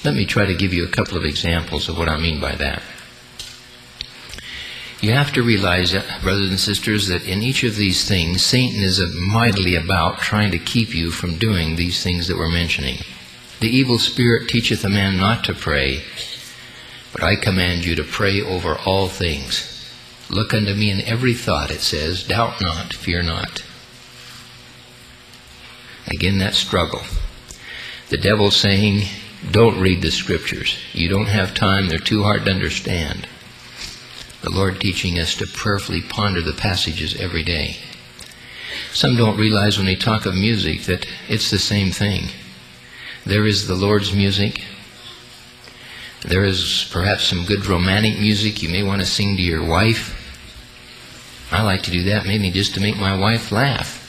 Let me try to give you a couple of examples of what I mean by that. You have to realize, brothers and sisters, that in each of these things, Satan is mightily about trying to keep you from doing these things that we're mentioning. The evil spirit teacheth a man not to pray, but I command you to pray over all things. Look unto me in every thought, it says, doubt not, fear not. Again, that struggle. The devil saying, don't read the scriptures. You don't have time, they're too hard to understand. The Lord teaching us to prayerfully ponder the passages every day. Some don't realize when they talk of music that it's the same thing. There is the Lord's music. There is perhaps some good romantic music you may want to sing to your wife. I like to do that mainly just to make my wife laugh.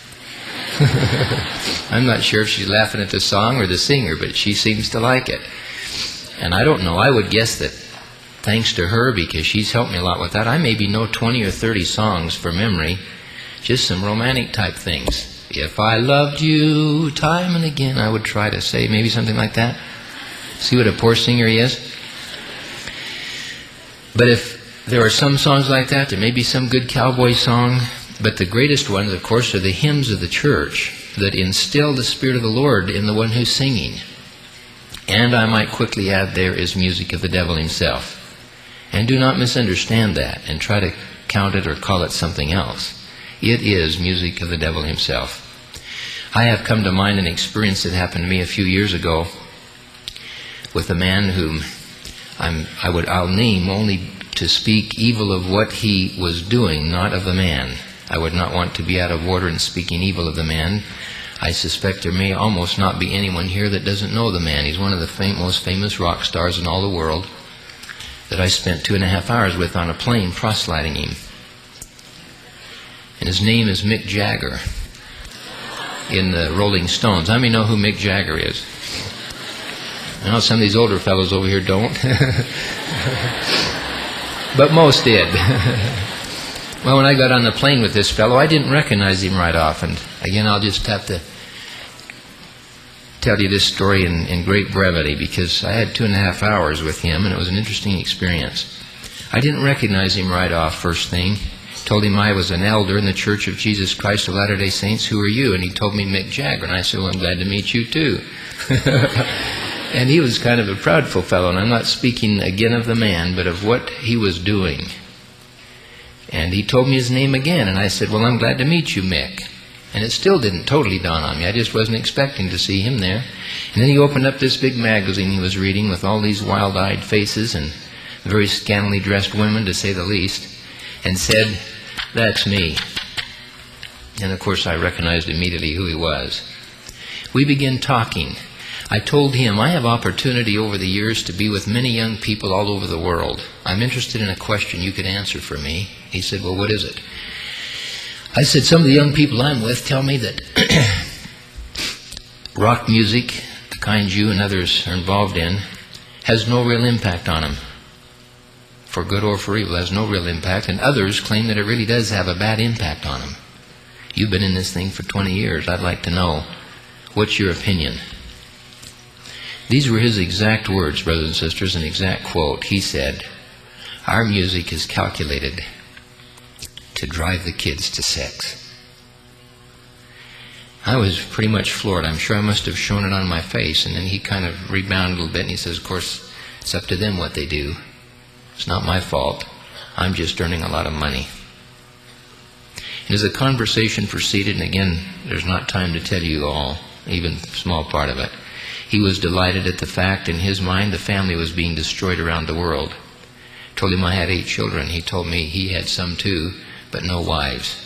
I'm not sure if she's laughing at the song or the singer, but she seems to like it. And I don't know, I would guess that thanks to her, because she's helped me a lot with that, I maybe know 20 or 30 songs from memory, just some romantic type things. If I loved you time and again, I would try to say maybe something like that. See what a poor singer he is? But if there are some songs like that, there may be some good cowboy song, but the greatest ones, of course, are the hymns of the church that instill the Spirit of the Lord in the one who's singing. And I might quickly add, there is music of the devil himself. And do not misunderstand that and try to count it or call it something else. It is music of the devil himself. I have come to mind an experience that happened to me a few years ago with a man whom I'll name only to speak evil of what he was doing, not of the man. I would not want to be out of order in speaking evil of the man. I suspect there may almost not be anyone here that doesn't know the man. He's one of the most famous rock stars in all the world that I spent 2.5 hours with on a plane proselyting him. And his name is Mick Jagger in the Rolling Stones. How many know who Mick Jagger is? I know some of these older fellows over here don't. But most did. Well, when I got on the plane with this fellow, I didn't recognize him right off. And again, I'll just have to tell you this story in great brevity, because I had 2.5 hours with him, and it was an interesting experience. I didn't recognize him right off, first thing. Told him I was an elder in the Church of Jesus Christ of Latter-day Saints. Who are you? And he told me Mick Jagger. And I said, well, I'm glad to meet you too. And he was kind of a proudful fellow, and I'm not speaking again of the man, but of what he was doing. And he told me his name again, and I said, well, I'm glad to meet you, Mick. And it still didn't totally dawn on me. I just wasn't expecting to see him there. And then he opened up this big magazine he was reading with all these wild-eyed faces and very scantily dressed women, to say the least, and said, that's me. And of course I recognized immediately who he was. We began talking. I told him, I have opportunity over the years to be with many young people all over the world. I'm interested in a question you could answer for me. He said, well, what is it? I said, some of the young people I'm with tell me that rock music, the kind you and others are involved in, has no real impact on them. For good or for evil, has no real impact. And others claim that it really does have a bad impact on them. You've been in this thing for 20 years. I'd like to know, what's your opinion? These were his exact words, brothers and sisters, an exact quote. He said, our music is calculated to drive the kids to sex. I was pretty much floored. I'm sure I must have shown it on my face. And then he kind of rebounded a little bit, and he says, of course, it's up to them what they do. It's not my fault. I'm just earning a lot of money. And as the conversation proceeded, and again, there's not time to tell you all, even a small part of it, he was delighted at the fact in his mind the family was being destroyed around the world. Told him I had 8 children. He told me he had some too, but no wives.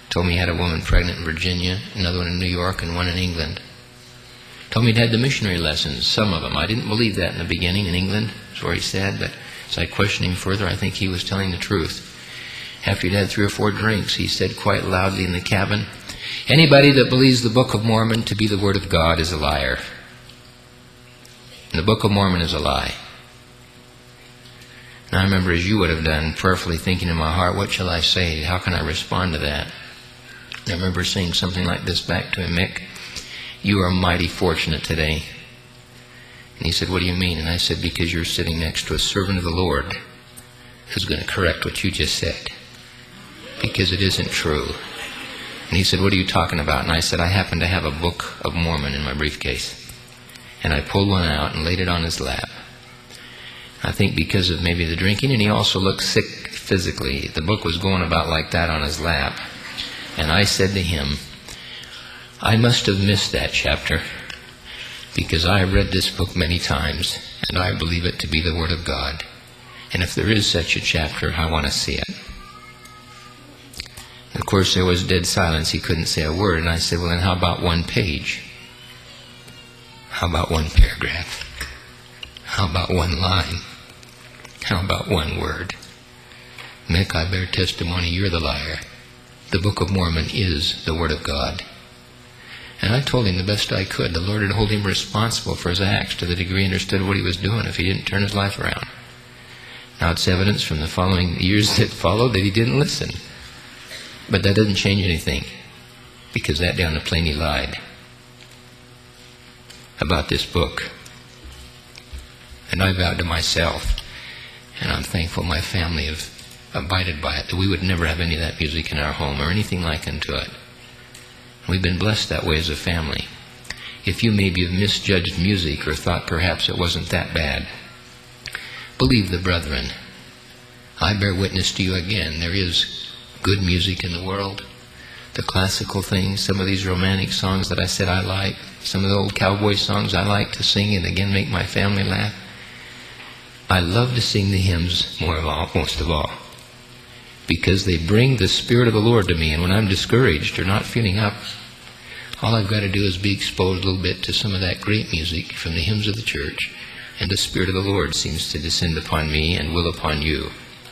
Told me he had a woman pregnant in Virginia, another one in New York, and one in England. Told me he'd had the missionary lessons, some of them. I didn't believe that in the beginning in England, that's where he said, but as I questioned him further, I think he was telling the truth. After he'd had 3 or 4 drinks, he said quite loudly in the cabin, anybody that believes the Book of Mormon to be the Word of God is a liar. And the Book of Mormon is a lie. And I remember, as you would have done, prayerfully thinking in my heart, what shall I say? How can I respond to that? And I remember saying something like this back to him, Mick, you are mighty fortunate today And he said, what do you mean? And I said, because you're sitting next to a servant of the Lord who's going to correct what you just said, because it isn't true. And he said, what are you talking about? And I said, I happen to have a Book of Mormon in my briefcase. And I pulled one out and laid it on his lap. I think because of maybe the drinking, and he also looked sick physically. The book was going about like that on his lap. And I said to him, I must have missed that chapter, because I have read this book many times, and I believe it to be the Word of God. And if there is such a chapter, I want to see it. And of course, there was dead silence. He couldn't say a word. And I said, well, then how about one page? How about one paragraph? How about one line? How about one word? Mick, I bear testimony, you're the liar. The Book of Mormon is the Word of God. And I told him the best I could. The Lord had held him responsible for his acts to the degree he understood what he was doing if he didn't turn his life around. Now it's evidence from the following years that followed that he didn't listen. But that doesn't change anything, because that down the plain he lied about this book. And I vowed to myself, and I'm thankful my family have abided by it, that we would never have any of that music in our home or anything like unto it. We've been blessed that way as a family. If you maybe have misjudged music or thought perhaps it wasn't that bad, believe the brethren. I bear witness to you again. There is good music in the world. The classical things, some of these romantic songs that I said I like, some of the old cowboy songs I like to sing and again make my family laugh. I love to sing the hymns most of all, because they bring the Spirit of the Lord to me. And when I'm discouraged or not feeling up, all I've got to do is be exposed a little bit to some of that great music from the hymns of the church, and the Spirit of the Lord seems to descend upon me and will upon you.